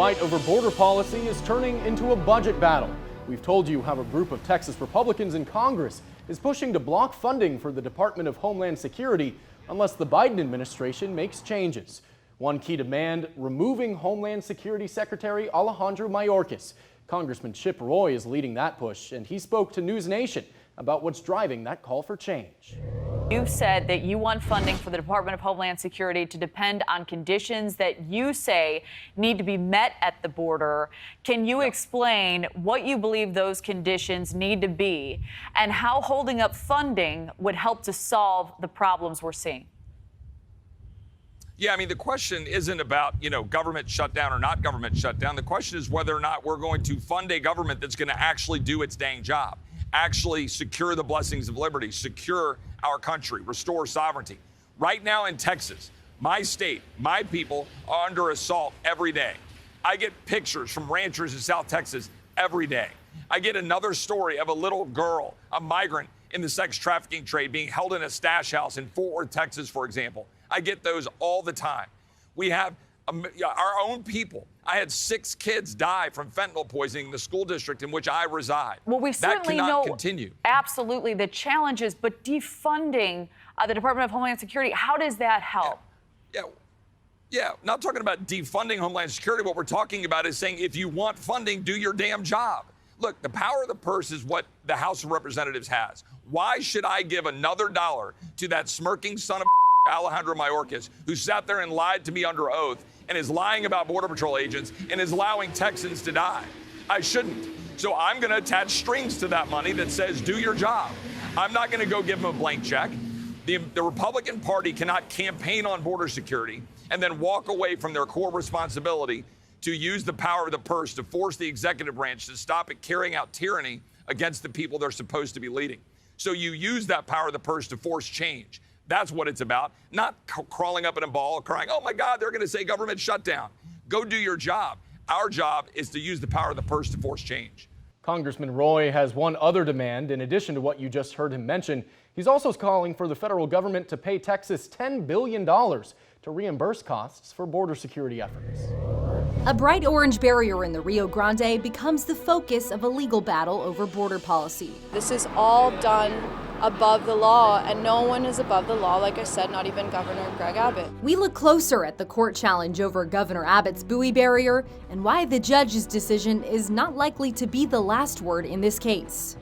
fight over border policy is turning into a budget battle. We've told you how a group of Texas Republicans in Congress is pushing to block funding for the Department of Homeland Security unless the Biden administration makes changes. One key demand, removing Homeland Security Secretary Alejandro Mayorkas. Congressman Chip Roy is leading that push, and he spoke to News Nation about what's driving that call for change. You've said that you want funding for the Department of Homeland Security to depend on conditions that you say need to be met at the border. Can you explain what you believe those conditions need to be and how holding up funding would help to solve the problems we're seeing? Yeah, I mean, the question isn't about, government shutdown or not government shutdown. The question is whether or not we're going to fund a government that's going to actually do its dang job, actually secure the blessings of liberty, secure our country, restore sovereignty. Right now in Texas, my state, my people are under assault every day. I get pictures from ranchers in South Texas every day. I get another story of a little girl, a migrant in the sex trafficking trade, being held in a stash house in Fort Worth, Texas, for example. I get those all the time. We have our own people. I had 6 kids die from fentanyl poisoning in the school district in which I reside. Well, we certainly know continue. Absolutely the challenges, but defunding the Department of Homeland Security, how does that help? Yeah, not talking about defunding Homeland Security. What we're talking about is saying if you want funding, do your damn job. Look, the power of the purse is what the House of Representatives has. Why should I give another dollar to that smirking son of Alejandro Mayorkas, who sat there and lied to me under oath and is lying about Border Patrol agents and is allowing Texans to die? I shouldn't. So I'm going to attach strings to that money that says, do your job. I'm not going to go give him a blank check. The Republican Party cannot campaign on border security and then walk away from their core responsibility to use the power of the purse to force the executive branch to stop it carrying out tyranny against the people they're supposed to be leading. So you use that power of the purse to force change. That's what it's about, not crawling up in a ball, crying, oh my God, they're going to say government shutdown. Go do your job. Our job is to use the power of the purse to force change. Congressman Roy has one other demand. In addition to what you just heard him mention, he's also calling for the federal government to pay Texas $10 billion to reimburse costs for border security efforts. A bright orange barrier in the Rio Grande becomes the focus of a legal battle over border policy. This is all done above the law, and no one is above the law, like I said, not even Governor Greg Abbott. We look closer at the court challenge over Governor Abbott's buoy barrier and why the judge's decision is not likely to be the last word in this case.